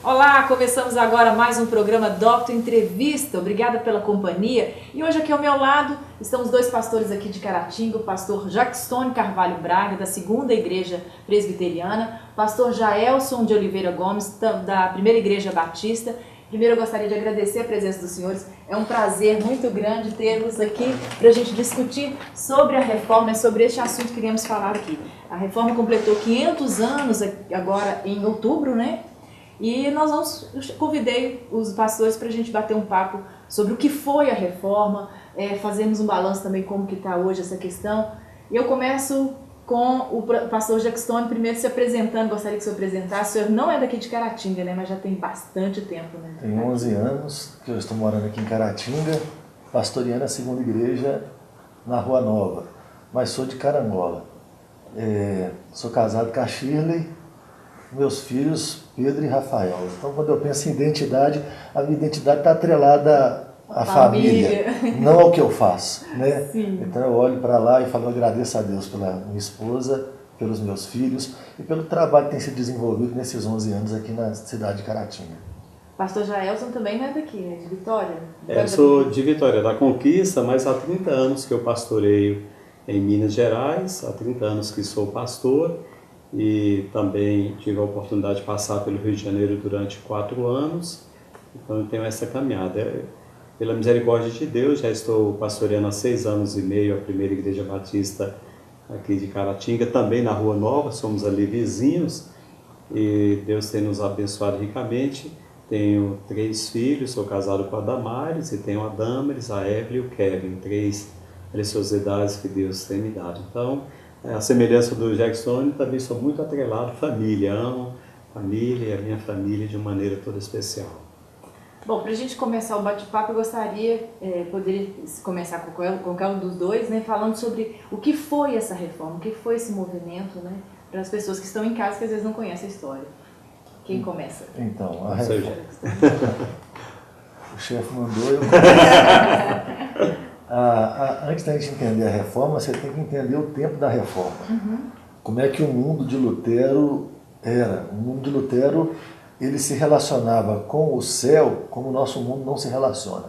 Olá, começamos agora mais um programa Doctor Entrevista. Obrigada pela companhia. E hoje aqui ao meu lado estamos dois pastores aqui de Caratinga, o pastor Jackstone Carvalho Braga, da Segunda Igreja Presbiteriana, o pastor Jaelson de Oliveira Gomes, da Primeira Igreja Batista. Primeiro eu gostaria de agradecer a presença dos senhores. É um prazer muito grande tê-los aqui para a gente discutir sobre a reforma, sobre este assunto que queríamos falar aqui. A reforma completou 500 anos agora em outubro, né? E eu convidei os pastores para a gente bater um papo sobre o que foi a reforma, fazemos um balanço também como que está hoje essa questão. E eu começo com o pastor Jackstone, primeiro se apresentando, gostaria que o senhor apresentasse. O senhor não é daqui de Caratinga, né, mas já tem bastante tempo, né? Tem 11 anos que eu estou morando aqui em Caratinga, pastoreando a Segunda Igreja na Rua Nova, mas sou de Carangola. Sou casado com a Shirley, meus filhos Pedro e Rafael. Então, quando eu penso em identidade, a minha identidade está atrelada à família, não ao que eu faço, né? Sim. Então eu olho para lá e falo, eu agradeço a Deus pela minha esposa, pelos meus filhos e pelo trabalho que tem sido desenvolvido nesses 11 anos aqui na cidade de Caratinga. Pastor Jaelson também não é daqui, né? De Vitória? Eu sou de Vitória da Conquista, mas há 30 anos que eu pastoreio em Minas Gerais, há 30 anos que sou pastor e também tive a oportunidade de passar pelo Rio de Janeiro durante 4 anos, então eu tenho essa caminhada. Pela misericórdia de Deus, já estou pastoreando há 6 anos e meio a Primeira Igreja Batista aqui de Caratinga, também na Rua Nova, somos ali vizinhos e Deus tem nos abençoado ricamente. Tenho 3 filhos, sou casado com a Damares e tenho a Damares, a Evelyn e o Kevin, 3 preciosidades que Deus tem me dado. Então, a semelhança do Jackson, também sou muito atrelado à família, amo a família e a minha família de uma maneira toda especial. Bom, para a gente começar o bate-papo, eu gostaria poder começar com qualquer um dos dois, né, falando sobre o que foi essa reforma, o que foi esse movimento, né, para as pessoas que estão em casa que às vezes não conhecem a história. Quem começa? Então, a reforma. O chefe mandou, eu antes da gente entender a reforma, você tem que entender o tempo da reforma. Uhum. Como é que o mundo de Lutero era? O mundo de Lutero, ele se relacionava com o céu como o nosso mundo não se relaciona.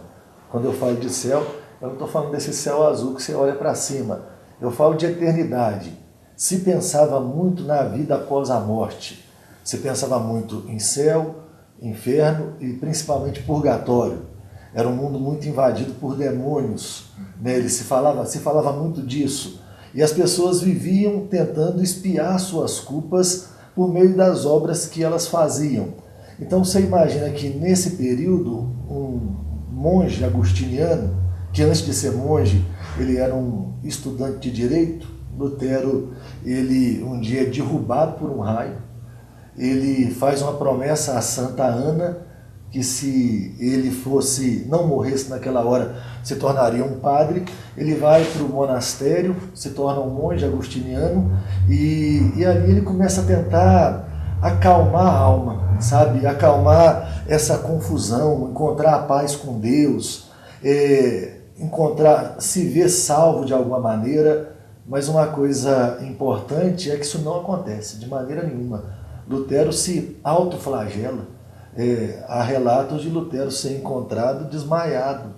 Quando eu falo de céu, eu não estou falando desse céu azul que você olha para cima. Eu falo de eternidade. Se pensava muito na vida após a morte. Se pensava muito em céu, inferno e principalmente purgatório. Era um mundo muito invadido por demônios, né? Se falava muito disso. E as pessoas viviam tentando expiar suas culpas por meio das obras que elas faziam. Então você imagina que nesse período, um monge agustiniano, que antes de ser monge, ele era um estudante de direito, Lutero, ele um dia é derrubado por um raio, ele faz uma promessa a Santa Ana, que se ele não morresse naquela hora, se tornaria um padre. Ele vai para o monastério, se torna um monge agustiniano e ali ele começa a tentar acalmar a alma, sabe? Acalmar essa confusão, encontrar a paz com Deus, se ver salvo de alguma maneira. Mas uma coisa importante é que isso não acontece de maneira nenhuma. Lutero se autoflagela. Há relatos de Lutero ser encontrado desmaiado.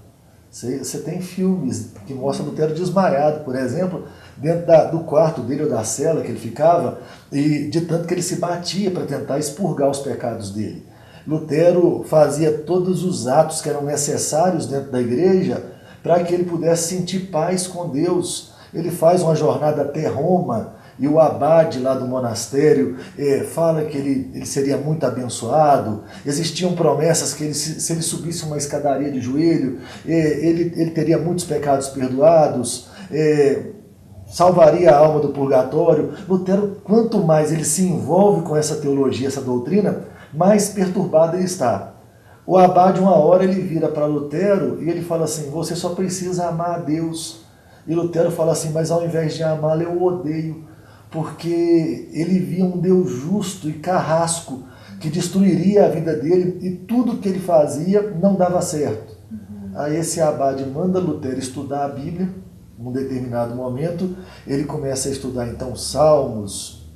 Você tem filmes que mostram Lutero desmaiado, por exemplo, dentro do quarto dele ou da cela que ele ficava, e de tanto que ele se batia para tentar expurgar os pecados dele. Lutero fazia todos os atos que eram necessários dentro da igreja para que ele pudesse sentir paz com Deus. Ele faz uma jornada até Roma, e o abade lá do monastério fala que ele seria muito abençoado. Existiam promessas que se ele subisse uma escadaria de joelho, ele teria muitos pecados perdoados, salvaria a alma do purgatório. Lutero, quanto mais ele se envolve com essa teologia, essa doutrina, mais perturbado ele está. O abade, uma hora, ele vira para Lutero e ele fala assim, você só precisa amar a Deus. E Lutero fala assim, mas ao invés de amá-lo, eu o odeio. Porque ele via um Deus justo e carrasco que destruiria a vida dele e tudo que ele fazia não dava certo. Aí esse abade manda Lutero estudar a Bíblia. Num determinado momento, ele começa a estudar então Salmos,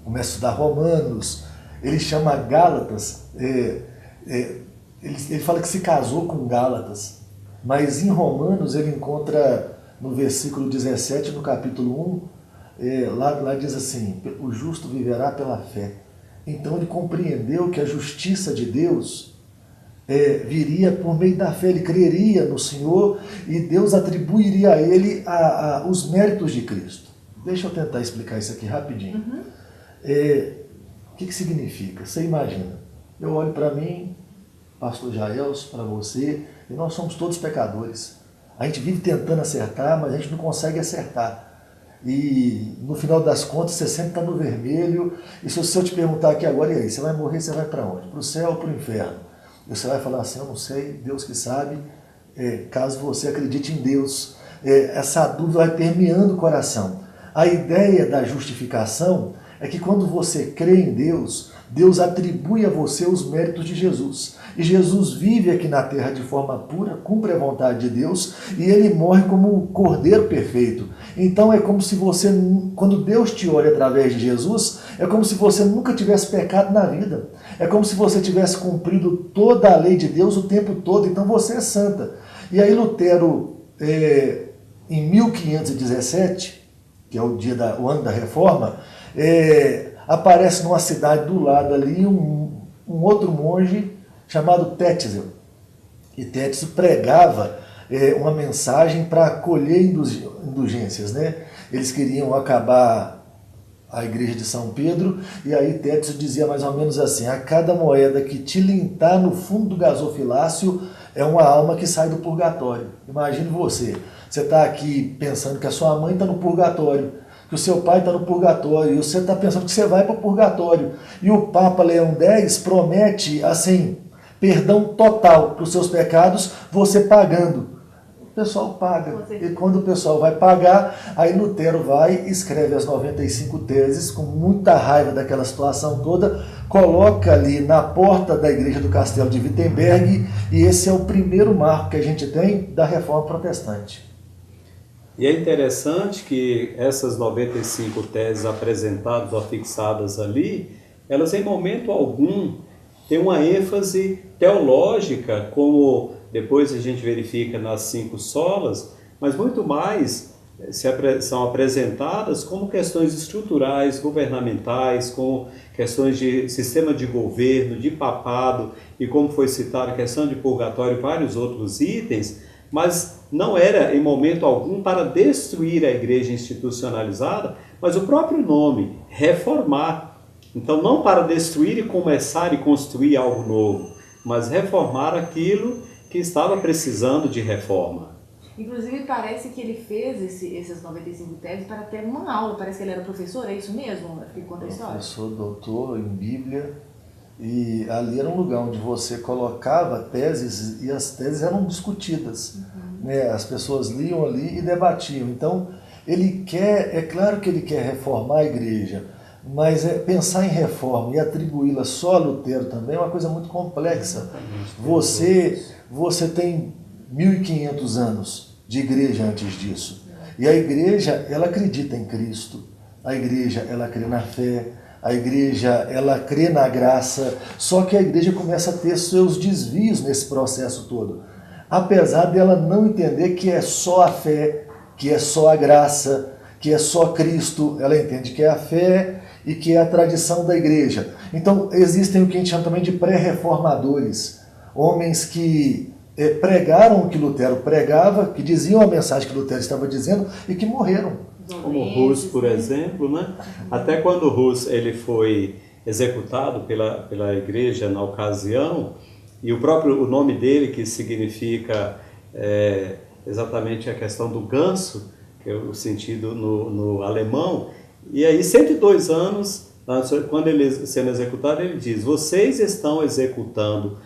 começa a estudar Romanos, ele chama Gálatas, ele fala que se casou com Gálatas, mas em Romanos ele encontra no versículo 17, no capítulo 1, lá diz assim, o justo viverá pela fé. Então ele compreendeu que a justiça de Deus viria por meio da fé, ele creria no Senhor e Deus atribuiria a ele os méritos de Cristo. Deixa eu tentar explicar isso aqui rapidinho. O que significa? Você imagina, eu olho para mim, pastor Jaelson, para você, e nós somos todos pecadores. A gente vive tentando acertar, mas a gente não consegue acertar. E no final das contas você sempre está no vermelho. E se eu te perguntar aqui agora, e aí, você vai morrer, você vai para onde? Para o céu ou para o inferno? E você vai falar assim, eu não sei, Deus que sabe, caso você acredite em Deus. Essa dúvida vai permeando o coração. A ideia da justificação é que quando você crê em Deus, Deus atribui a você os méritos de Jesus. E Jesus vive aqui na terra de forma pura, cumpre a vontade de Deus, e ele morre como um cordeiro perfeito. Então é como se você, quando Deus te olha através de Jesus, é como se você nunca tivesse pecado na vida. É como se você tivesse cumprido toda a lei de Deus o tempo todo, então você é santa. E aí Lutero, em 1517, que é o ano da Reforma, aparece numa cidade do lado ali um outro monge chamado Tetzel. E Tetzel pregava uma mensagem para acolher indulgências, né? Eles queriam acabar a igreja de São Pedro, e aí Tetzel dizia mais ou menos assim, a cada moeda que tilintar no fundo do gasofilácio é uma alma que sai do purgatório. Imagine você está aqui pensando que a sua mãe está no purgatório, que o seu pai está no purgatório, e você está pensando que você vai para o purgatório. E o Papa Leão X promete, assim, perdão total para os seus pecados, você pagando. O pessoal paga. E quando o pessoal vai pagar, aí Lutero vai, escreve as 95 teses, com muita raiva daquela situação toda, coloca ali na porta da igreja do Castelo de Wittenberg, e esse é o primeiro marco que a gente tem da Reforma Protestante. E é interessante que essas 95 teses apresentadas ou fixadas ali, elas em momento algum têm uma ênfase teológica, como depois a gente verifica nas 5 solas, mas muito mais são apresentadas como questões estruturais, governamentais, como questões de sistema de governo, de papado, e como foi citada a questão de purgatório e vários outros itens, mas não era em momento algum para destruir a igreja institucionalizada, mas o próprio nome, reformar. Então não para destruir e começar e construir algo novo, mas reformar aquilo que estava precisando de reforma. Inclusive parece que ele fez essas 95 teses para ter uma aula, parece que ele era professor, é isso mesmo? Que conta a história? Professor, doutor em Bíblia. E ali era um lugar onde você colocava teses e as teses eram discutidas. Né? As pessoas liam ali e debatiam. Então, é claro que ele quer reformar a igreja, mas pensar em reforma e atribuí-la só a Lutero também é uma coisa muito complexa. Você tem 1500 anos de igreja antes disso. E a igreja, ela acredita em Cristo. A igreja, ela crê na fé. A igreja, ela crê na graça, só que a igreja começa a ter seus desvios nesse processo todo. Apesar dela não entender que é só a fé, que é só a graça, que é só Cristo, ela entende que é a fé e que é a tradição da igreja. Então, existem o que a gente chama também de pré-reformadores, homens que pregaram o que Lutero pregava, que diziam a mensagem que Lutero estava dizendo e que morreram. Como Hus, por exemplo, né? Até quando Hus ele foi executado pela igreja na ocasião, e o nome dele, que significa exatamente a questão do ganso, que é o sentido no alemão, e aí 102 anos, quando ele sendo executado, ele diz, vocês estão executando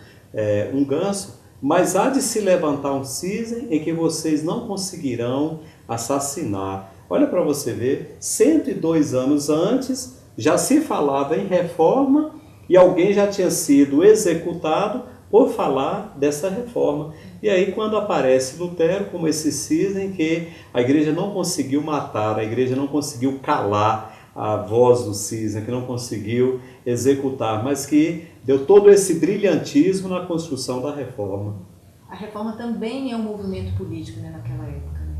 um ganso, mas há de se levantar um cisne em que vocês não conseguirão assassinar. Olha para você ver, 102 anos antes já se falava em reforma e alguém já tinha sido executado por falar dessa reforma. E aí quando aparece Lutero como esse cisne que a igreja não conseguiu matar, a igreja não conseguiu calar a voz do cisne, que não conseguiu executar, mas que deu todo esse brilhantismo na construção da reforma. A reforma também é um movimento político, né, naquela época. Né?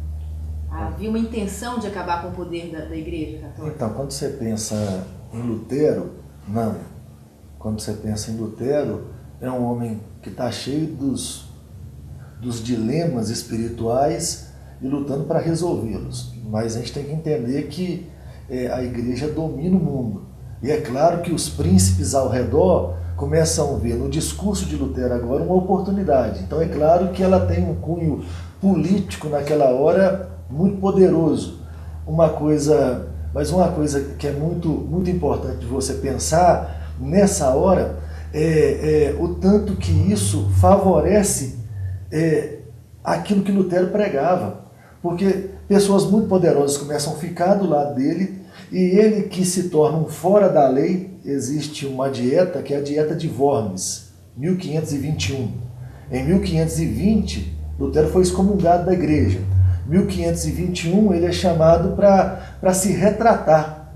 Havia uma intenção de acabar com o poder da Igreja Católica. Então, quando você pensa em Lutero, não. Quando você pensa em Lutero, é um homem que está cheio dos dilemas espirituais e lutando para resolvê-los. Mas a gente tem que entender que a igreja domina o mundo. E é claro que os príncipes ao redor começam a ver no discurso de Lutero agora uma oportunidade. Então é claro que ela tem um cunho político naquela hora muito poderoso. Mas uma coisa que é muito, muito importante de você pensar nessa hora é o tanto que isso favorece aquilo que Lutero pregava. Porque pessoas muito poderosas começam a ficar do lado dele e ele que se torna um fora da lei. Existe uma dieta que é a dieta de Worms, 1521. Em 1520, Lutero foi excomungado da igreja. Em 1521, ele é chamado para se retratar.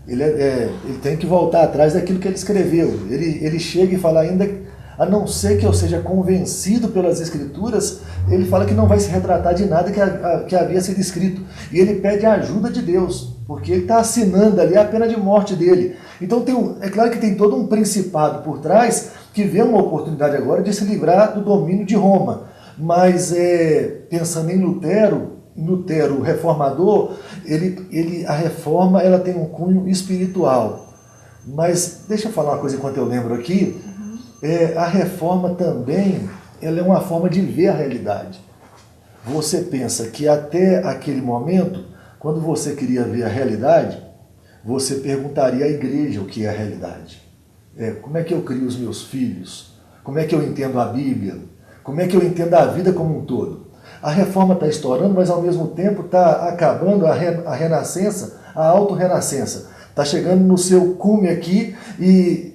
Ele tem que voltar atrás daquilo que ele escreveu. Ele chega e fala ainda, a não ser que eu seja convencido pelas Escrituras, ele fala que não vai se retratar de nada que havia sido escrito. E ele pede a ajuda de Deus, porque ele está assinando ali a pena de morte dele. Então é claro que tem todo um principado por trás que vê uma oportunidade agora de se livrar do domínio de Roma. Mas pensando em Lutero, o reformador, a reforma ela tem um cunho espiritual. Mas deixa eu falar uma coisa enquanto eu lembro aqui. A reforma também ela é uma forma de ver a realidade. Você pensa que até aquele momento, quando você queria ver a realidade, você perguntaria à igreja o que é a realidade. Como é que eu crio os meus filhos? Como é que eu entendo a Bíblia? Como é que eu entendo a vida como um todo? A reforma está estourando, mas ao mesmo tempo está acabando a renascença, a auto-renascença. Está chegando no seu cume aqui e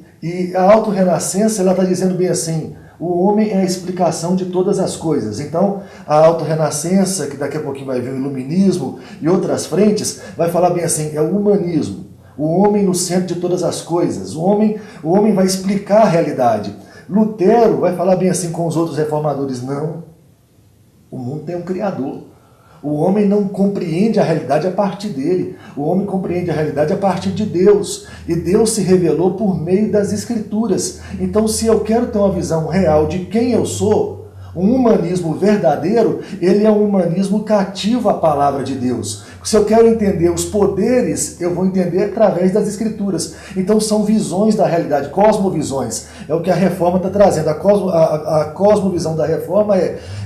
a auto-renascença está dizendo bem assim, o homem é a explicação de todas as coisas. Então, a auto-renascença, que daqui a pouquinho vai vir o iluminismo e outras frentes, vai falar bem assim, é o humanismo. O homem no centro de todas as coisas. O homem vai explicar a realidade. Lutero vai falar bem assim com os outros reformadores, não. O mundo tem um Criador. O homem não compreende a realidade a partir dele. O homem compreende a realidade a partir de Deus. E Deus se revelou por meio das Escrituras. Então, se eu quero ter uma visão real de quem eu sou, um humanismo verdadeiro, ele é um humanismo cativo à palavra de Deus. Se eu quero entender os poderes, eu vou entender através das Escrituras. Então, são visões da realidade, cosmovisões. É o que a reforma está trazendo. A cosmovisão da reforma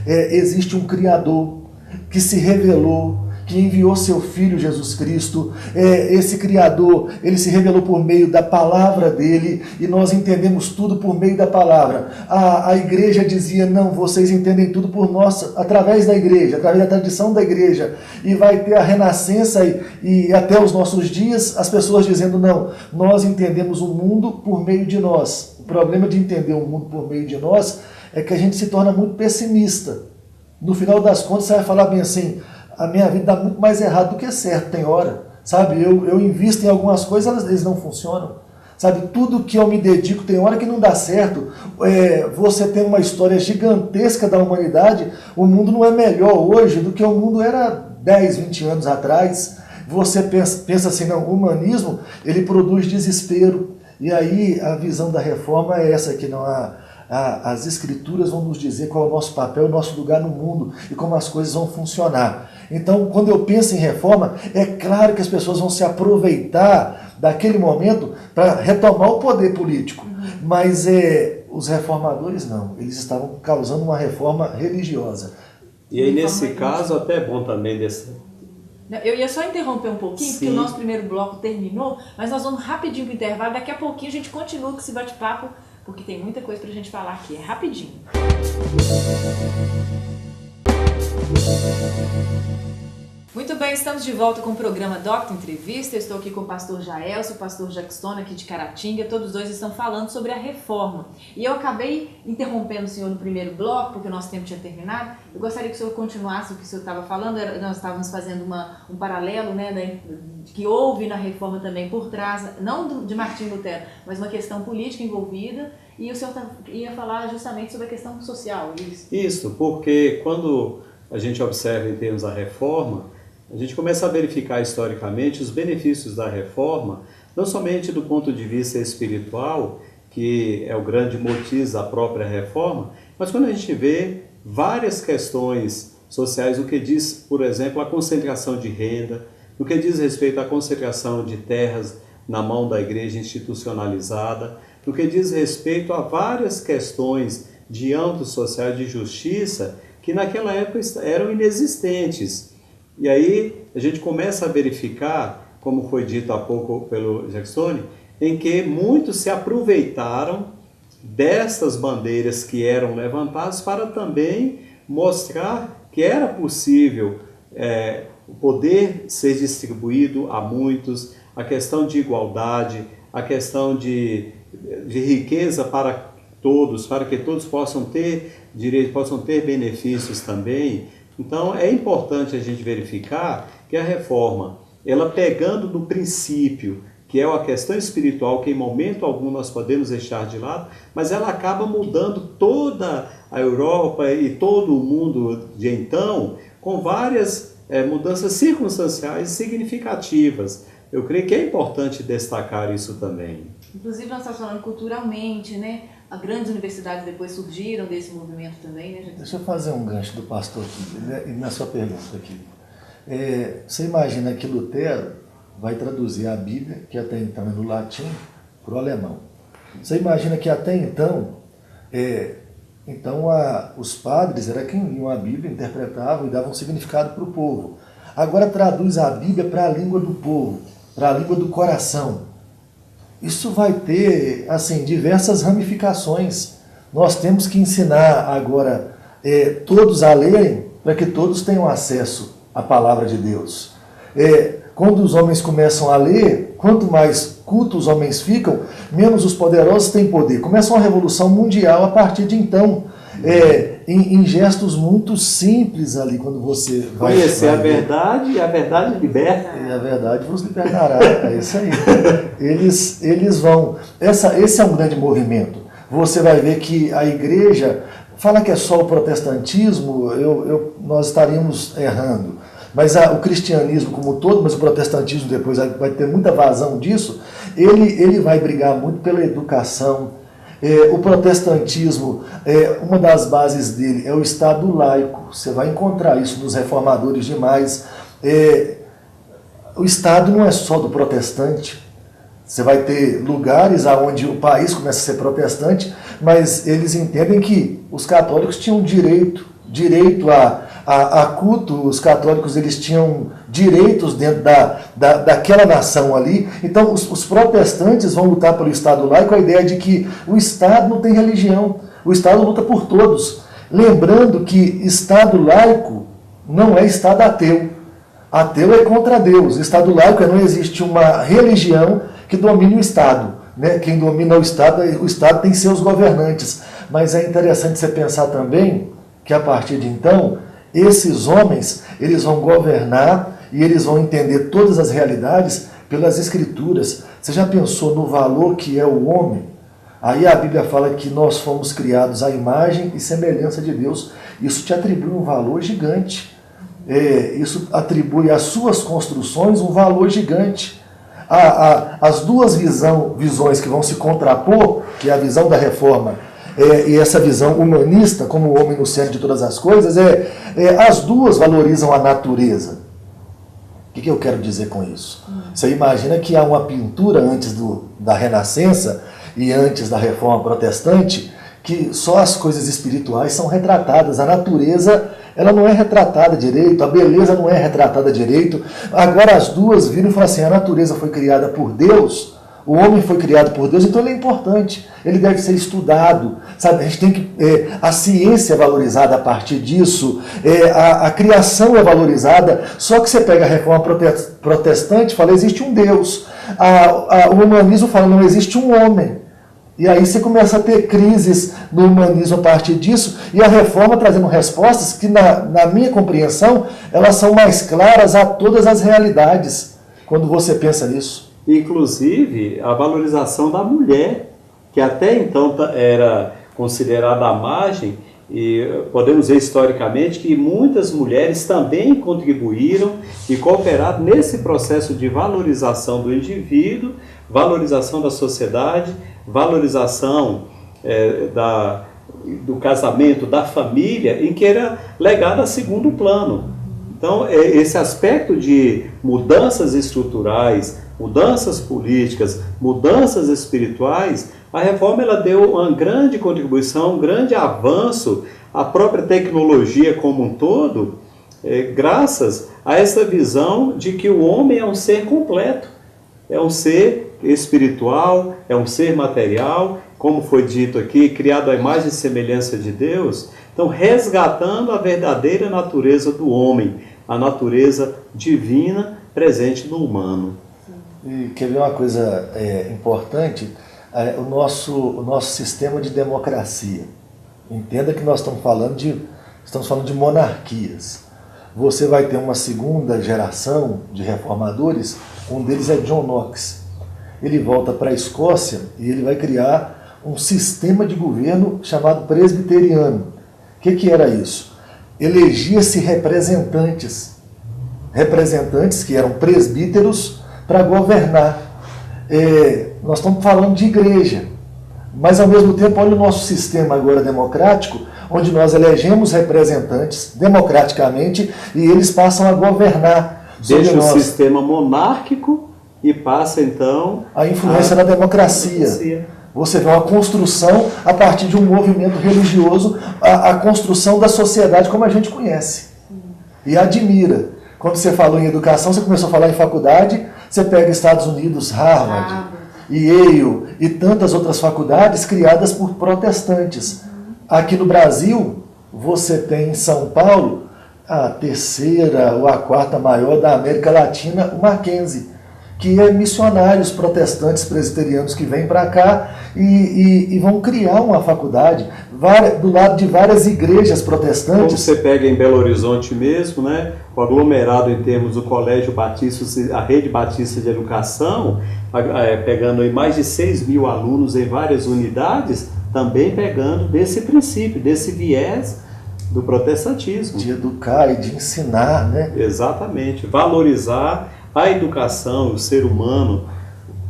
existe um Criador que se revelou, que enviou seu Filho Jesus Cristo. Esse Criador, ele se revelou por meio da palavra dele, e nós entendemos tudo por meio da palavra. A igreja dizia, não, vocês entendem tudo por nós, através da igreja, através da tradição da igreja, e vai ter a renascença, e até os nossos dias, as pessoas dizendo, não, nós entendemos o mundo por meio de nós. O problema de entender o mundo por meio de nós é que a gente se torna muito pessimista. No final das contas, você vai falar bem assim, a minha vida dá muito mais errado do que certo, tem hora. Sabe, eu invisto em algumas coisas, eles não funcionam. Sabe, tudo que eu me dedico tem hora que não dá certo. Você tem uma história gigantesca da humanidade, o mundo não é melhor hoje do que o mundo era 10, 20 anos atrás. Você pensa assim, não, o humanismo, ele produz desespero. E aí a visão da reforma é essa, que não há... As Escrituras vão nos dizer qual é o nosso papel, o nosso lugar no mundo e como as coisas vão funcionar. Então, quando eu penso em reforma, é claro que as pessoas vão se aproveitar daquele momento para retomar o poder político. Mas os reformadores não, eles estavam causando uma reforma religiosa. E aí, nesse caso, até é bom também Eu ia só interromper um pouquinho, Sim. porque o nosso primeiro bloco terminou, mas nós vamos rapidinho para o intervalo, daqui a pouquinho a gente continua com esse bate-papo, porque tem muita coisa para a gente falar aqui, é rapidinho. Muito bem, estamos de volta com o programa Docto Entrevista. Eu estou aqui com o pastor Jaelso, o pastor Jackson aqui de Caratinga. Todos os dois estão falando sobre a reforma. E eu acabei interrompendo o senhor no primeiro bloco, porque o nosso tempo tinha terminado. Eu gostaria que o senhor continuasse o que o senhor estava falando. Nós estávamos fazendo um paralelo, né, que houve na reforma também por trás, não de Martim Lutero, mas uma questão política envolvida. E o senhor ia falar justamente sobre a questão social. Isso, porque quando a gente observa em termos da reforma, a gente começa a verificar historicamente os benefícios da reforma, não somente do ponto de vista espiritual, que é o grande motivo da própria reforma, mas quando a gente vê várias questões sociais, no que diz, por exemplo, a concentração de renda, no que diz respeito à concentração de terras na mão da igreja institucionalizada, no que diz respeito a várias questões de âmbito social de justiça que naquela época eram inexistentes. E aí a gente começa a verificar, como foi dito há pouco pelo Jackson, em que muitos se aproveitaram dessas bandeiras que eram levantadas para também mostrar que era possível o poder ser distribuído a muitos, a questão de igualdade, a questão de riqueza para todos, para que todos possam ter direito, possam ter benefícios também. Então é importante a gente verificar que a reforma, ela pegando no princípio, que é a questão espiritual, que em momento algum nós podemos deixar de lado, mas ela acaba mudando toda a Europa e todo o mundo de então, com várias mudanças circunstanciais significativas. Eu creio que é importante destacar isso também. Inclusive nós estamos falando culturalmente, né? As grandes universidades depois surgiram desse movimento também, né? Deixa eu fazer um gancho do pastor aqui, na sua pergunta aqui. Você imagina que Lutero vai traduzir a Bíblia, que até então é no latim, para o alemão. Você imagina que até então, os padres eram quem liam a Bíblia, interpretavam e davam significado para o povo. Agora traduz a Bíblia para a língua do povo, para a língua do coração. Isso vai ter, assim, diversas ramificações. Nós temos que ensinar agora todos a lerem, para que todos tenham acesso à palavra de Deus. Quando os homens começam a ler, quanto mais cultos os homens ficam, menos os poderosos têm poder. Começa uma revolução mundial a partir de então, em gestos muito simples ali, quando você vai conhecer a verdade, e a verdade liberta. E a verdade vos libertará, é isso aí. Eles vão... Esse é um grande movimento. Você vai ver que a igreja fala que é só o protestantismo, nós estaríamos errando. Mas o cristianismo como um todo, mas o protestantismo depois vai ter muita vazão disso, ele vai brigar muito pela educação. O protestantismo, uma das bases dele é o Estado laico. Você vai encontrar isso nos reformadores demais. O Estado não é só do protestante. Você vai ter lugares onde o país começa a ser protestante, mas eles entendem que os católicos tinham direito a culto, os católicos eles tinham direitos dentro daquela nação ali. Então os protestantes vão lutar pelo Estado laico, a ideia de que o Estado não tem religião, o Estado luta por todos. Lembrando que Estado laico não é Estado ateu. Ateu é contra Deus. Estado laico não existe uma religião que domine o Estado. Né? Quem domina o Estado tem seus governantes. Mas é interessante você pensar também que a partir de então, esses homens, eles vão governar e eles vão entender todas as realidades pelas Escrituras. Você já pensou no valor que é o homem? Aí a Bíblia fala que nós fomos criados à imagem e semelhança de Deus. Isso te atribui um valor gigante. Isso atribui às suas construções um valor gigante. As duas visões que vão se contrapor, que é a visão da reforma e essa visão humanista, como o homem no centro de todas as coisas, as duas valorizam a natureza. O que eu quero dizer com isso? Você imagina que há uma pintura antes da Renascença e antes da Reforma Protestante, que só as coisas espirituais são retratadas. A natureza, ela não é retratada direito, a beleza não é retratada direito. Agora as duas viram e falam assim, a natureza foi criada por Deus, o homem foi criado por Deus, então ele é importante, ele deve ser estudado. sabe? A gente tem que... a ciência é valorizada a partir disso, a criação é valorizada, só que você pega a reforma protestante e fala, existe um Deus. O humanismo fala, não existe um homem. E aí você começa a ter crises no humanismo a partir disso, e a reforma trazendo respostas que, na minha compreensão, elas são mais claras a todas as realidades, quando você pensa nisso. Inclusive, a valorização da mulher, que até então era considerada à margem, e podemos ver historicamente que muitas mulheres também contribuíram e cooperaram nesse processo de valorização do indivíduo, valorização da sociedade, valorização do casamento, da família, em que era legado a segundo plano. Então, esse aspecto de mudanças estruturais, mudanças políticas, mudanças espirituais, a reforma ela deu uma grande contribuição, um grande avanço à própria tecnologia como um todo, graças a essa visão de que o homem é um ser completo, é um ser espiritual, é um ser material, como foi dito aqui, criado à imagem e semelhança de Deus. Então, resgatando a verdadeira natureza do homem, a natureza divina presente no humano. E quer ver uma coisa importante? O nosso sistema de democracia. Entenda que nós estamos falando de monarquias. Você vai ter uma segunda geração de reformadores, um deles é John Knox. Ele volta para a Escócia e ele vai criar um sistema de governo chamado presbiteriano. O que era isso? Elegia-se representantes que eram presbíteros para governar. Nós estamos falando de igreja, mas ao mesmo tempo, olha o nosso sistema agora democrático, onde nós elegemos representantes democraticamente e eles passam a governar. Deixa o sistema monárquico e passa então a influência da democracia. Você vê uma construção a partir de um movimento religioso, a construção da sociedade como a gente conhece e admira. Quando você falou em educação, você começou a falar em faculdade, você pega Estados Unidos, Harvard, Yale e tantas outras faculdades criadas por protestantes. Aqui no Brasil, você tem em São Paulo a terceira ou a quarta maior da América Latina, o Mackenzie, que é missionários protestantes presbiterianos que vêm para cá e vão criar uma faculdade do lado de várias igrejas protestantes. Como você pega em Belo Horizonte mesmo, né, o aglomerado em termos do Colégio Batista, a Rede Batista de Educação, pegando aí mais de 6 mil alunos em várias unidades, também pegando desse princípio, desse viés do protestantismo. De educar e de ensinar, né? Exatamente, valorizar a educação, o ser humano,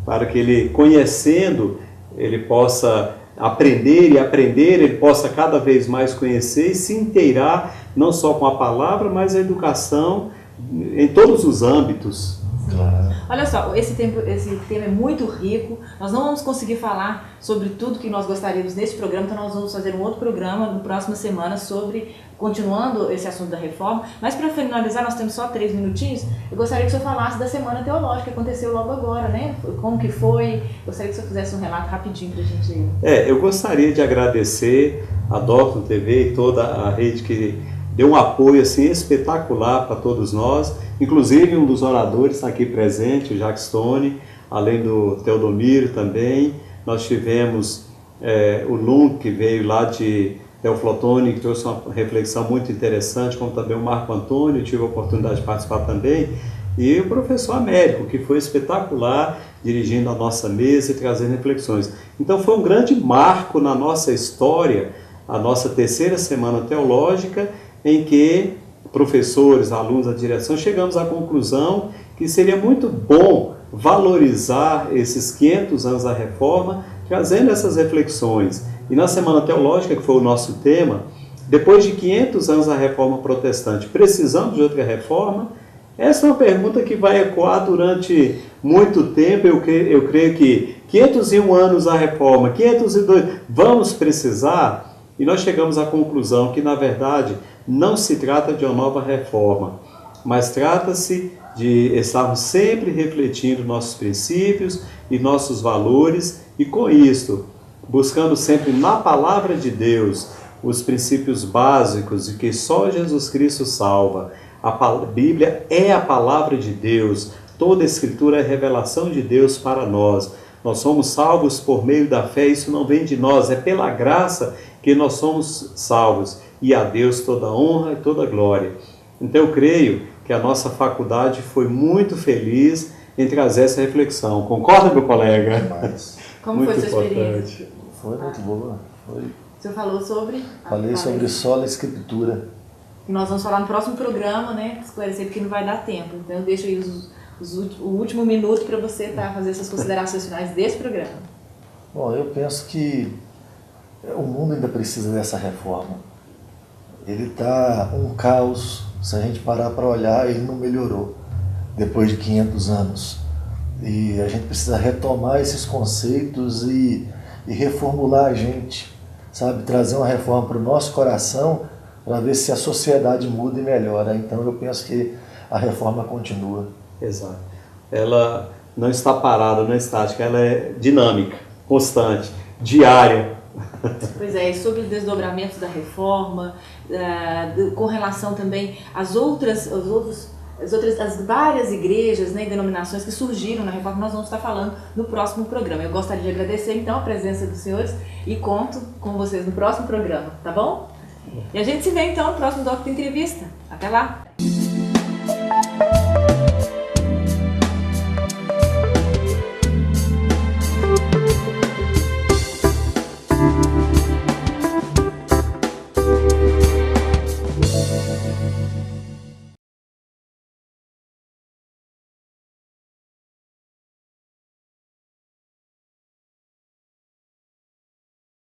para que ele, conhecendo, ele possa aprender, ele possa cada vez mais conhecer e se inteirar, não só com a palavra, mas a educação em todos os âmbitos. Claro. Olha só, esse tema é muito rico, nós não vamos conseguir falar sobre tudo que nós gostaríamos nesse programa, então nós vamos fazer um outro programa na próxima semana continuando esse assunto da reforma, mas para finalizar, nós temos só 3 minutinhos, eu gostaria que o senhor falasse da Semana Teológica, que aconteceu logo agora, né? Como que foi? Gostaria que o senhor fizesse um relato rapidinho para a gente. Eu gostaria de agradecer a Docton TV e toda a rede que deu um apoio assim, espetacular para todos nós, inclusive um dos oradores está aqui presente, o Jacques Stone, além do Teodomiro também. Nós tivemos o Lung, que veio lá de Teoflotone, que trouxe uma reflexão muito interessante, como também o Marco Antônio, tive a oportunidade de participar também, e o professor Américo, que foi espetacular, dirigindo a nossa mesa e trazendo reflexões. Então foi um grande marco na nossa história, a nossa terceira Semana Teológica, em que professores, alunos, a direção, chegamos à conclusão que seria muito bom valorizar esses 500 anos da Reforma, trazendo essas reflexões. E na Semana Teológica, que foi o nosso tema, depois de 500 anos da Reforma Protestante, precisamos de outra reforma? Essa é uma pergunta que vai ecoar durante muito tempo. Eu creio que 501 anos da Reforma, 502, vamos precisar? E nós chegamos à conclusão que, na verdade, não se trata de uma nova reforma, mas trata-se de estarmos sempre refletindo nossos princípios e nossos valores, e com isso, buscando sempre na palavra de Deus os princípios básicos de que só Jesus Cristo salva. A Bíblia é a palavra de Deus, toda a Escritura é revelação de Deus para nós. Nós somos salvos por meio da fé, isso não vem de nós, é pela graça que nós somos salvos. E a Deus toda honra e toda glória. Então eu creio que a nossa faculdade foi muito feliz em trazer essa reflexão. Concorda, meu colega? Mas Como foi a sua experiência? foi muito boa. Foi. O senhor falou sobre? Falei sobre sola escritura. E nós vamos falar no próximo programa, né? Esclarecer porque não vai dar tempo. Então eu deixo aí o último minuto para você fazer essas considerações finais desse programa. Bom, eu penso que o mundo ainda precisa dessa reforma. Ele está um caos. Se a gente parar para olhar, ele não melhorou depois de 500 anos. E a gente precisa retomar esses conceitos e reformular a gente, sabe? Trazer uma reforma para o nosso coração para ver se a sociedade muda e melhora. Então eu penso que a reforma continua. Exato. Ela não está parada, não é estática, ela é dinâmica, constante, diária. Pois é, sobre os desdobramentos da reforma, com relação também às várias igrejas, né, e denominações que surgiram na reforma, nós vamos estar falando no próximo programa. Eu gostaria de agradecer então a presença dos senhores e conto com vocês no próximo programa, tá bom? E a gente se vê então no próximo Doctor Entrevista. Até lá!